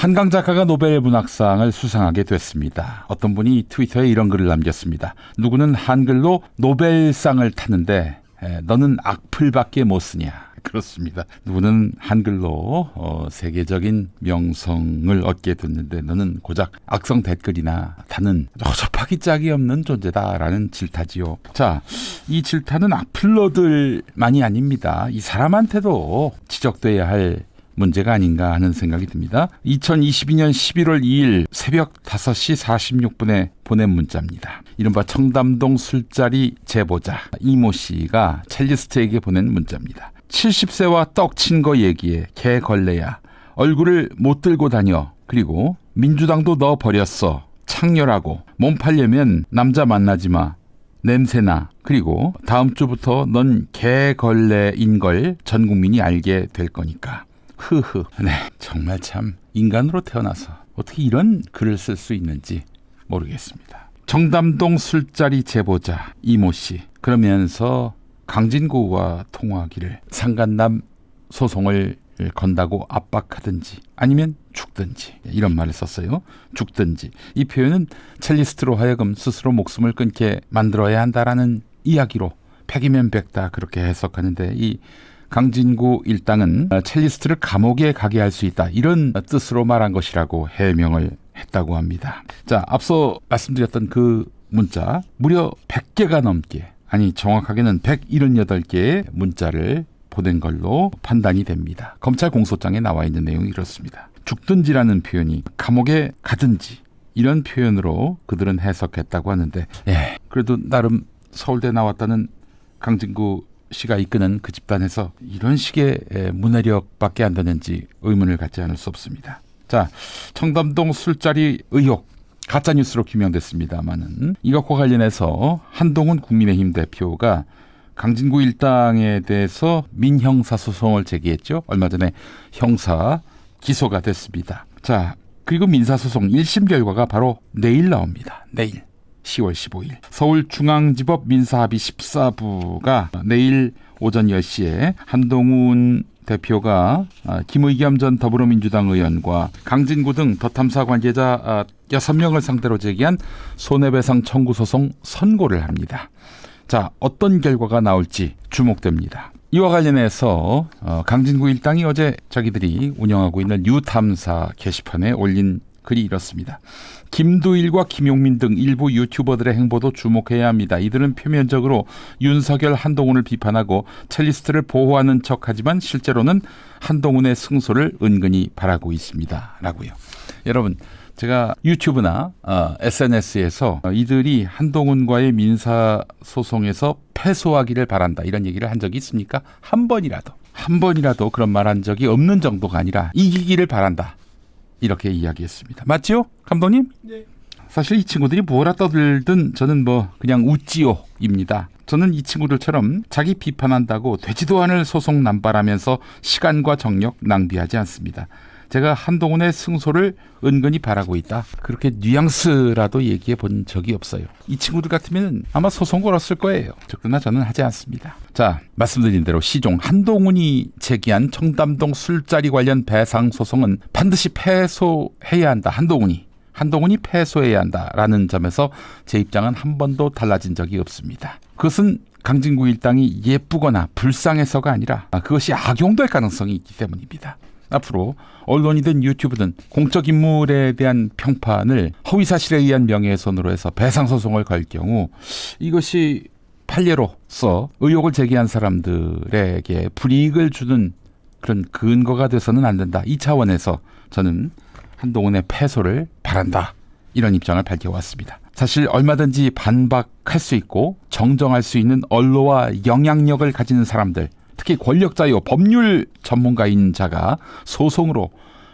한강 작가가 노벨 문학상을 수상하게 됐습니다. 어떤 분이 트위터에 이런 글을 남겼습니다. 누구는 한글로 노벨상을 탔는데 너는 악플밖에 못 쓰냐. 그렇습니다. 누구는 한글로 세계적인 명성을 얻게 됐는데 너는 고작 악성 댓글이나 다는 허접하기 짝이 없는 존재다라는 질타지요. 자, 이 질타는 악플러들만이 아닙니다. 이 사람한테도 지적돼야 할 문제가 아닌가 하는 생각이 듭니다. 2022년 11월 2일 새벽 5시 46분에 보낸 문자입니다. 이른바 청담동 술자리 제보자 이모 씨가 첼리스트에게 보낸 문자입니다. 70세와 떡친 거 얘기해 개걸레야. 얼굴을 못 들고 다녀. 그리고 민주당도 너 버렸어. 창렬하고 몸 팔려면 남자 만나지 마. 냄새나. 그리고 다음 주부터 넌 개걸레인 걸 전 국민이 알게 될 거니까. 흐흐. 네, 정말 참 인간으로 태어나서 어떻게 이런 글을 쓸 수 있는지 모르겠습니다. 청담동 술자리 제보자 이모 씨. 그러면서 강진구와 통화하기를 상간남 소송을 건다고 압박하든지 아니면 죽든지 이런 말을 썼어요. 죽든지. 이 표현은 첼리스트로 하여금 스스로 목숨을 끊게 만들어야 한다라는 이야기로 백이면 백다 그렇게 해석하는데 이 강진구 일당은 첼리스트를 감옥에 가게 할 수 있다 이런 뜻으로 말한 것이라고 해명을 했다고 합니다. 자, 앞서 말씀드렸던 그 문자 무려 100개가 넘게 아니 정확하게는 178개의 문자를 보낸 걸로 판단이 됩니다. 검찰 공소장에 나와 있는 내용이 이렇습니다. 죽든지라는 표현이 감옥에 가든지 이런 표현으로 그들은 해석했다고 하는데 그래도 나름 서울대 나왔다는 강진구 씨가 이끄는 그 집단에서 이런 식의 문해력밖에 안 되는지 의문을 갖지 않을 수 없습니다. 자, 청담동 술자리 의혹 가짜뉴스로 규명됐습니다마는 이것과 관련해서 한동훈 국민의힘 대표가 강진구 일당에 대해서 민형사소송을 제기했죠. 얼마 전에 형사 기소가 됐습니다. 자, 그리고 민사소송 1심 결과가 바로 내일 나옵니다. 내일 10월 15일 서울중앙지법 민사합의 14부가 내일 오전 10시에 한동훈 대표가 김의겸 전 더불어민주당 의원과 강진구 등 더 탐사 관계자 6명을 상대로 제기한 손해배상 청구 소송 선고를 합니다. 자, 어떤 결과가 나올지 주목됩니다. 이와 관련해서 강진구 일당이 어제 자기들이 운영하고 있는 뉴탐사 게시판에 올린 글이 이렇습니다. 김두일과 김용민 등 일부 유튜버들의 행보도 주목해야 합니다. 이들은 표면적으로 윤석열, 한동훈을 비판하고 첼리스트를 보호하는 척하지만 실제로는 한동훈의 승소를 은근히 바라고 있습니다. 라고요. 여러분, 제가 유튜브나 SNS에서 이들이 한동훈과의 민사소송에서 패소하기를 바란다 이런 얘기를 한 적이 있습니까? 한 번이라도 그런 말 한 적이 없는 정도가 아니라 이기기를 바란다. 이렇게 이야기했습니다. 맞지요? 감독님? 네. 사실 이 친구들이 뭐라 떠들든 저는 그냥 웃지요입니다. 저는 이 친구들처럼 자기 비판한다고 되지도 않을 소송 남발하면서 시간과 정력 낭비하지 않습니다. 제가 한동훈의 승소를 은근히 바라고 있다. 그렇게 뉘앙스라도 얘기해 본 적이 없어요. 이 친구들 같으면 아마 소송 걸었을 거예요. 그러나 저는 하지 않습니다. 자, 말씀드린 대로 시종 한동훈이 제기한 청담동 술자리 관련 배상 소송은 반드시 패소해야 한다. 한동훈이 패소해야 한다라는 점에서 제 입장은 한 번도 달라진 적이 없습니다. 그것은 강진구 일당이 예쁘거나 불쌍해서가 아니라 그것이 악용될 가능성이 있기 때문입니다. 앞으로 언론이든 유튜브든 공적 인물에 대한 평판을 허위사실에 의한 명예훼손으로 해서 배상소송을 걸 경우 이것이 판례로서 의혹을 제기한 사람들에게 불이익을 주는 그런 근거가 돼서는 안 된다. 이 차원에서 저는 한동훈의 패소를 바란다. 이런 입장을 밝혀왔습니다. 사실 얼마든지 반박할 수 있고 정정할 수 있는 언로와 영향력을 가지는 사람들, 특히 권력자요 법률 전문가인 자가 소송으로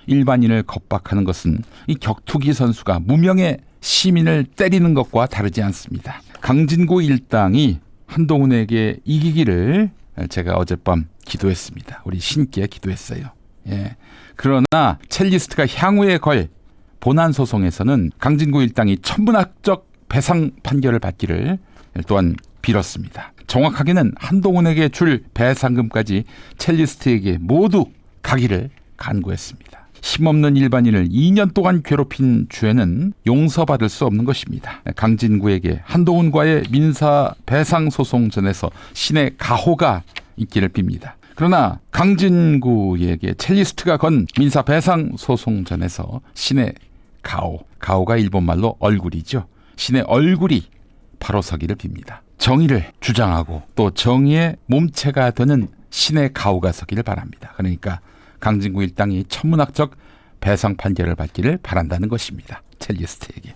일반인을 겁박하는 것은 이 격투기 선수가 무명의 시민을 때리는 것과 다르지 않습니다. 강진구 일당이 한동훈에게 이기기를 제가 어젯밤 기도했습니다. 우리 신께 기도했어요. 그러나 첼리스트가 향후에 걸 본안 소송에서는 강진구 일당이 천문학적 배상 판결을 받기를 또한 빌었습니다. 정확하게는 한동훈에게 줄 배상금까지 첼리스트에게 모두 가기를 간구했습니다. 힘없는 일반인을 2년 동안 괴롭힌 죄는 용서받을 수 없는 것입니다. 강진구에게 한동훈과의 민사 배상 소송전에서 신의 가호가 있기를 빕니다. 그러나 강진구에게 첼리스트가 건 민사 배상 소송전에서 신의 가호가 일본말로 얼굴이죠. 신의 얼굴이 바로 서기를 빕니다. 정의를 주장하고 또 정의의 몸체가 되는 신의 가호가 서기를 바랍니다. 그러니까 강진구 일당이 천문학적 배상 판결을 받기를 바란다는 것입니다. 첼리스트에게.